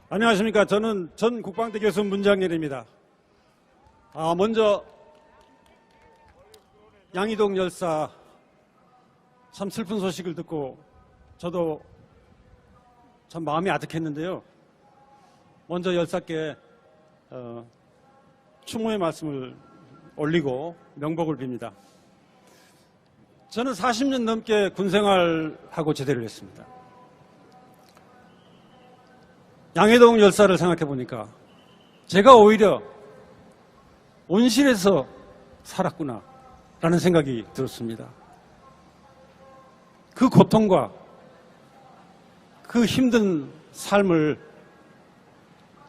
안녕하십니까. 저는 전 국방대 교수 문장렬입니다. 먼저 양이동 열사 참 슬픈 소식을 듣고 저도 참 마음이 아득했는데요. 먼저 열사께 추모의 말씀을 올리고 명복을 빕니다. 저는 40년 넘게 군생활하고 제대를 했습니다. 양해동 열사를 생각해 보니까 제가 오히려 온실에서 살았구나 라는 생각이 들었습니다. 그 고통과 그 힘든 삶을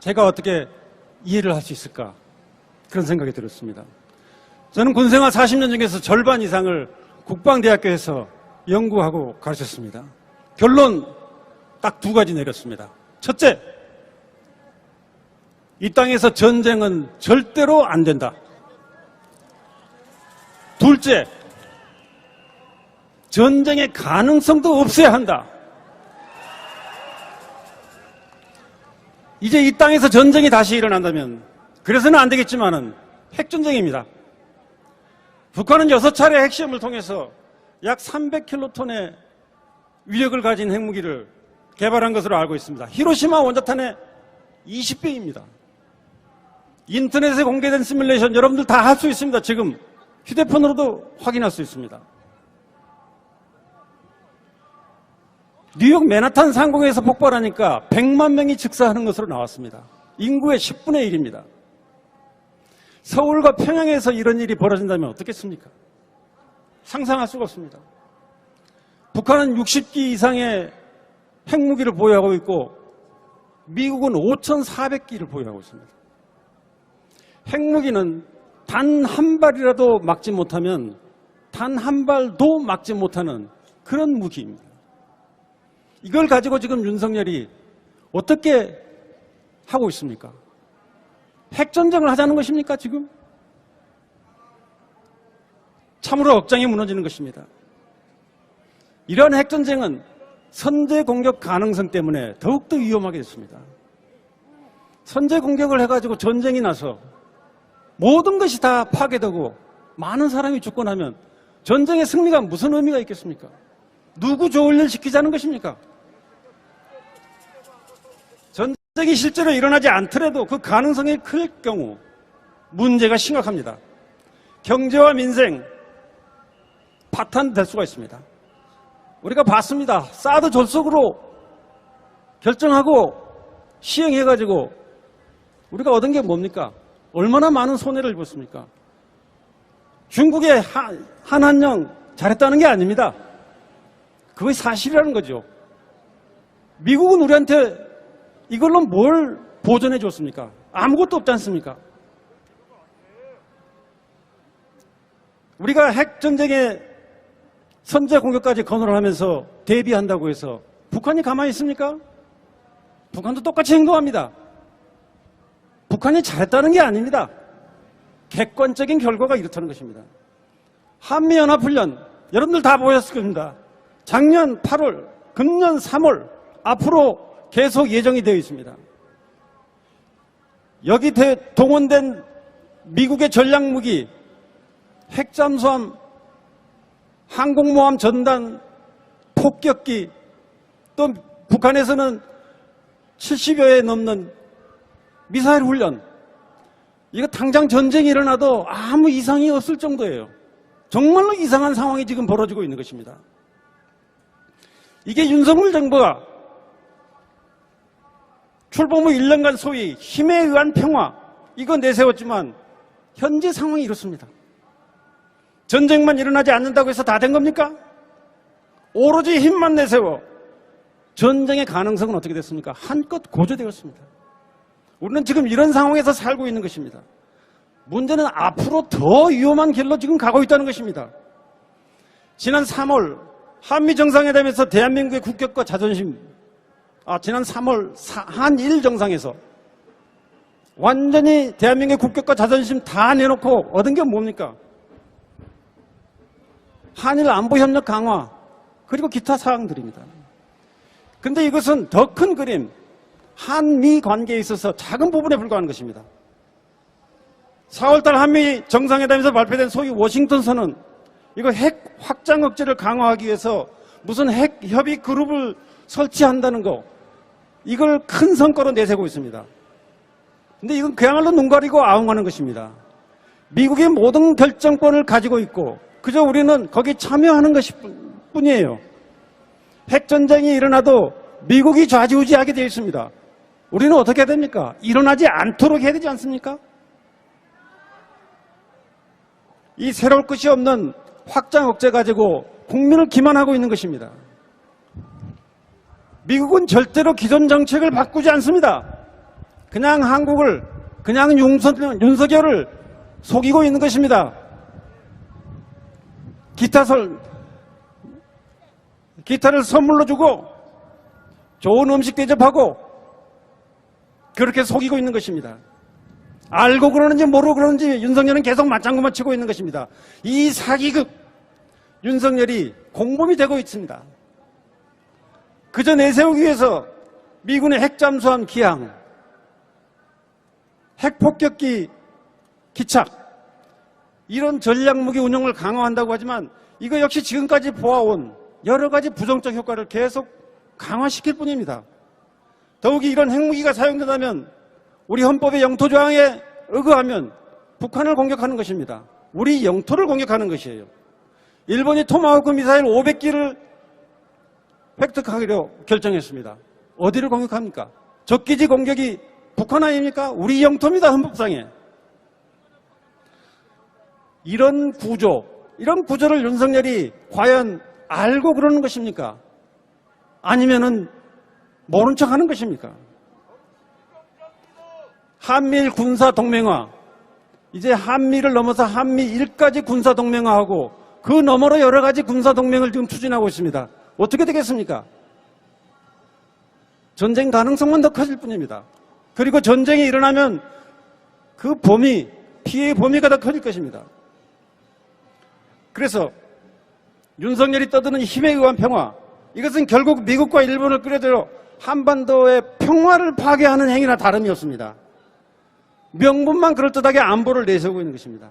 제가 어떻게 이해를 할 수 있을까 그런 생각이 들었습니다. 저는 군생활 40년 중에서 절반 이상을 국방대학교에서 연구하고 가르쳤습니다. 결론 딱 두 가지 내렸습니다. 첫째, 이 땅에서 전쟁은 절대로 안 된다. 둘째, 전쟁의 가능성도 없어야 한다. 이제 이 땅에서 전쟁이 다시 일어난다면, 그래서는 안 되겠지만은 핵전쟁입니다. 북한은 6차례 핵시험을 통해서 약 300킬로톤의 위력을 가진 핵무기를 개발한 것으로 알고 있습니다. 히로시마 원자탄의 20배입니다. 인터넷에 공개된 시뮬레이션 여러분들 다 할 수 있습니다. 지금 휴대폰으로도 확인할 수 있습니다. 뉴욕 맨하탄 상공에서 폭발하니까 100만 명이 즉사하는 것으로 나왔습니다. 인구의 10분의 1입니다. 서울과 평양에서 이런 일이 벌어진다면 어떻겠습니까? 상상할 수가 없습니다. 북한은 60기 이상의 핵무기를 보유하고 있고 미국은 5,400기를 보유하고 있습니다. 핵무기는 단 한 발이라도 막지 못하면 단 한 발도 막지 못하는 그런 무기입니다. 이걸 가지고 지금 윤석열이 어떻게 하고 있습니까? 핵전쟁을 하자는 것입니까, 지금? 참으로 억장이 무너지는 것입니다. 이러한 핵전쟁은 선제 공격 가능성 때문에 더욱더 위험하게 됐습니다. 선제 공격을 해가지고 전쟁이 나서 모든 것이 다 파괴되고 많은 사람이 죽고 나면 전쟁의 승리가 무슨 의미가 있겠습니까? 누구 좋을 일 시키자는 것입니까? 전쟁이 실제로 일어나지 않더라도 그 가능성이 클 경우 문제가 심각합니다. 경제와 민생 파탄될 수가 있습니다. 우리가 봤습니다. 사드 졸속으로 결정하고 시행해가지고 우리가 얻은 게 뭡니까? 얼마나 많은 손해를 입었습니까? 중국의 한한령 잘했다는 게 아닙니다. 그게 사실이라는 거죠. 미국은 우리한테 이걸로 뭘 보존해 줬습니까? 아무것도 없지 않습니까? 우리가 핵전쟁에 선제 공격까지 건설을 하면서 대비한다고 해서 북한이 가만히 있습니까? 북한도 똑같이 행동합니다. 북한이 잘했다는 게 아닙니다. 객관적인 결과가 이렇다는 것입니다. 한미연합훈련 여러분들 다 보셨을 겁니다. 작년 8월, 금년 3월 앞으로 계속 예정이 되어 있습니다. 여기 동원된 미국의 전략무기, 핵잠수함, 항공모함 전단, 폭격기, 또 북한에서는 70여에 넘는 미사일 훈련, 이거 당장 전쟁이 일어나도 아무 이상이 없을 정도예요. 정말로 이상한 상황이 지금 벌어지고 있는 것입니다. 이게 윤석열 정부가 출범 후 1년간 소위 힘에 의한 평화 이거 내세웠지만 현재 상황이 이렇습니다. 전쟁만 일어나지 않는다고 해서 다 된 겁니까? 오로지 힘만 내세워 전쟁의 가능성은 어떻게 됐습니까? 한껏 고조되었습니다. 우리는 지금 이런 상황에서 살고 있는 것입니다. 문제는 앞으로 더 위험한 길로 지금 가고 있다는 것입니다. 지난 3월 한미정상회담에서 대한민국의 국격과 자존심, 지난 3월 한일 정상에서 완전히 대한민국의 국격과 자존심 다 내놓고 얻은 게 뭡니까? 한일 안보협력 강화 그리고 기타 사항들입니다. 그런데 이것은 더 큰 그림, 한미 관계에 있어서 작은 부분에 불과한 것입니다. 4월달 한미 정상회담에서 발표된 소위 워싱턴선언, 이거 핵 확장 억제를 강화하기 위해서 무슨 핵 협의 그룹을 설치한다는 거, 이걸 큰 성과로 내세우고 있습니다. 근데 이건 그야말로 눈 가리고 아웅하는 것입니다. 미국이 모든 결정권을 가지고 있고 그저 우리는 거기에 참여하는 것뿐이에요. 핵전쟁이 일어나도 미국이 좌지우지하게 되어 있습니다. 우리는 어떻게 해야 됩니까? 일어나지 않도록 해야 되지 않습니까? 이 새로울 것이 없는 확장 억제 가지고 국민을 기만하고 있는 것입니다. 미국은 절대로 기존 정책을 바꾸지 않습니다. 그냥 한국을, 그냥 윤석열을 속이고 있는 것입니다. 기타를 선물로 주고 좋은 음식 대접하고 그렇게 속이고 있는 것입니다. 알고 그러는지 모르고 그러는지 윤석열은 계속 맞장구만 치고 있는 것입니다. 이 사기극 윤석열이 공범이 되고 있습니다. 그저 내세우기 위해서 미군의 핵잠수함 기항, 핵폭격기 기착, 이런 전략무기 운용을 강화한다고 하지만 이거 역시 지금까지 보아온 여러 가지 부정적 효과를 계속 강화시킬 뿐입니다. 더욱이 이런 핵무기가 사용된다면 우리 헌법의 영토조항에 의거하면 북한을 공격하는 것입니다. 우리 영토를 공격하는 것이에요. 일본이 토마호크 미사일 500기를 획득하기로 결정했습니다. 어디를 공격합니까? 적기지 공격이 북한 아닙니까? 우리 영토입니다. 헌법상에. 이런 구조를 윤석열이 과연 알고 그러는 것입니까? 아니면은 모른 척 하는 것입니까? 한미일 군사동맹화, 이제 한미를 넘어서 한미일까지 군사동맹화하고 그 너머로 여러 가지 군사동맹을 지금 추진하고 있습니다. 어떻게 되겠습니까? 전쟁 가능성만 더 커질 뿐입니다. 그리고 전쟁이 일어나면 그 피해의 범위가 더 커질 것입니다. 그래서 윤석열이 떠드는 힘에 의한 평화, 이것은 결국 미국과 일본을 끌어들여 한반도의 평화를 파괴하는 행위나 다름이 없습니다. 명분만 그럴듯하게 안보를 내세우고 있는 것입니다.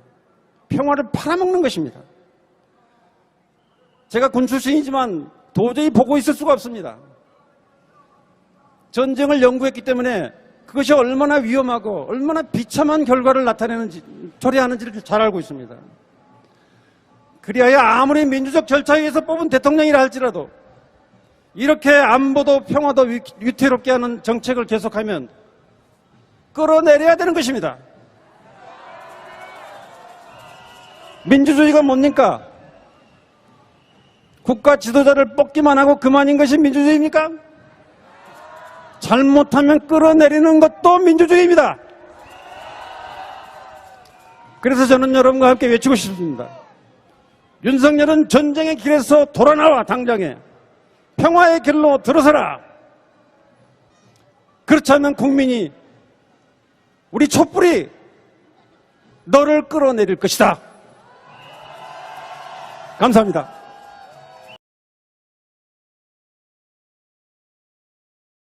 평화를 팔아먹는 것입니다. 제가 군 출신이지만 도저히 보고 있을 수가 없습니다. 전쟁을 연구했기 때문에 그것이 얼마나 위험하고 얼마나 비참한 결과를 초래하는지를 잘 알고 있습니다. 그리하여 아무리 민주적 절차에 의해서 뽑은 대통령이라 할지라도 이렇게 안보도 평화도 위태롭게 하는 정책을 계속하면 끌어내려야 되는 것입니다. 민주주의가 뭡니까? 국가 지도자를 뽑기만 하고 그만인 것이 민주주의입니까? 잘못하면 끌어내리는 것도 민주주의입니다. 그래서 저는 여러분과 함께 외치고 싶습니다. 윤석열은 전쟁의 길에서 돌아나와 당장에 평화의 길로 들어서라. 그렇지 않으면 국민이 우리 촛불이 너를 끌어내릴 것이다. 감사합니다.